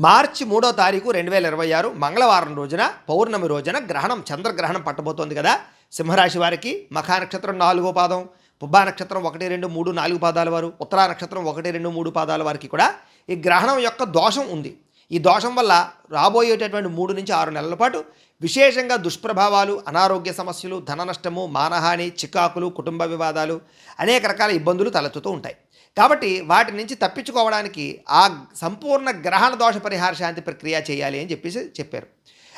మార్చి 3వ తారీఖు 2026 మంగళవారం రోజున పౌర్ణమి రోజున గ్రహణం చంద్రగ్రహణం పట్టబోతోంది కదా. సింహరాశి వారికి మఖా నక్షత్రం 4వ పాదం, పుబ్బా నక్షత్రం 1, 2, 3, 4 పాదాల వారు, ఉత్తరా నక్షత్రం 1, 2, 3 పాదాల వారికి కూడా ఈ గ్రహణం యొక్క దోషం ఉంది. ఈ దోషం వల్ల రాబోయేటటువంటి 3 నుంచి 6 నెలల పాటు విశేషంగా దుష్ప్రభావాలు, అనారోగ్య సమస్యలు, ధన నష్టము, మానహాని, చికాకులు, కుటుంబ వివాదాలు, అనేక రకాల ఇబ్బందులు తలెత్తుతూ ఉంటాయి. కాబట్టి వాటి నుంచి తప్పించుకోవడానికి ఆ సంపూర్ణ గ్రహణ దోష పరిహార శాంతి ప్రక్రియ చేయాలి అని చెప్పారు.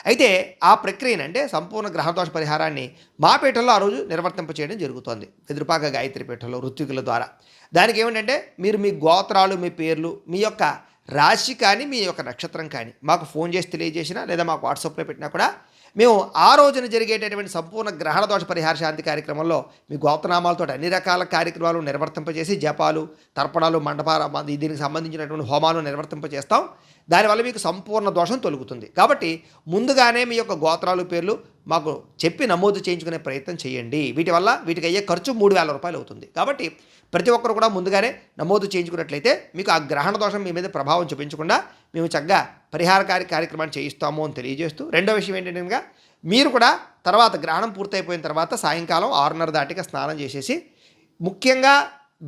అయితే ఆ ప్రక్రియను అంటే సంపూర్ణ గ్రహణ దోష పరిహారాన్ని మా పీఠంలో ఆ రోజు నిర్వర్తింపచేయడం జరుగుతోంది. ఎదురుపాక గాయత్రి పీఠంలో ఋత్వికుల ద్వారా. దానికి ఏమిటంటే మీరు మీ గోత్రాలు, మీ పేర్లు, మీ యొక్క రాశి కానీ, మీ యొక్క నక్షత్రం కానీ మాకు ఫోన్ చేసి తెలియజేసినా లేదా మాకు వాట్సాప్లో పెట్టినా కూడా మేము ఆ రోజున జరిగేటటువంటి సంపూర్ణ గ్రహణ దోష పరిహార శాంతి కార్యక్రమంలో మీ గోత్రనామాలతో అన్ని రకాల కార్యక్రమాలు నిర్వర్తింపజేసి జపాలు, తర్పణాలు, మండపాల దీనికి సంబంధించినటువంటి హోమాలు నిర్వర్తింపజేస్తాం. దానివల్ల మీకు సంపూర్ణ దోషం తొలుగుతుంది. కాబట్టి ముందుగానే మీ యొక్క గోత్రాలు, పేర్లు మాకు చెప్పి నమోదు చేయించుకునే ప్రయత్నం చేయండి. వీటికి అయ్యే ఖర్చు 3,000 రూపాయలు అవుతుంది. కాబట్టి ప్రతి ఒక్కరు కూడా ముందుగానే నమోదు చేయించుకున్నట్లయితే మీకు ఆ గ్రహణ దోషం మీ మీద ప్రభావం చూపించకుండా మేము చక్కగా పరిహార కార్యక్రమాన్ని చేయిస్తాము అని తెలియజేస్తూ, రెండో విషయం ఏంటంటే మీరు కూడా తర్వాత గ్రహణం పూర్తయిపోయిన తర్వాత సాయంకాలం 6:30 దాటిగా స్నానం చేసేసి ముఖ్యంగా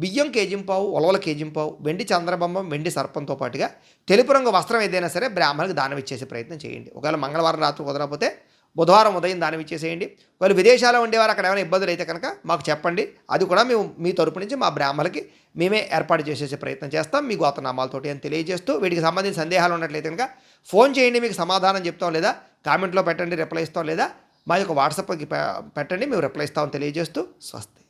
బియ్యం కేజింపావు, ఉలవల కేజింపావు, వెండి చంద్రబొమ్మం, వెండి సర్పంతో పాటుగా తెలుపు రంగు వస్త్రం ఏదైనా సరే బ్రాహ్మణులకు దానం ఇచ్చేసే ప్రయత్నం చేయండి. ఒకవేళ మంగళవారం రాత్రి కుదరకపోతే బుధవారం ఉదయం దానం ఇచ్చేసేయండి. వాళ్ళు విదేశాల్లో ఉండేవారు అక్కడ ఏమైనా ఇబ్బందులు అయితే కనుక మాకు చెప్పండి. అది కూడా మేము మీ తరపు నుంచి మా బ్రాహ్మణులకి మేమే ఏర్పాటు చేసేసే ప్రయత్నం చేస్తాం మీ గోత్రనామాలతోటి అని తెలియజేస్తూ, వీటికి సంబంధించిన సందేహాలు ఉన్నట్లయితే కనుక ఫోన్ చేయండి, మీకు సమాధానం చెప్తాం, లేదా కామెంట్లో పెట్టండి, రిప్లై ఇస్తాం, లేదా మా యొక్క వాట్సాప్కి పెట్టండి, మేము రిప్లై ఇస్తామని తెలియజేస్తూ స్వస్తి.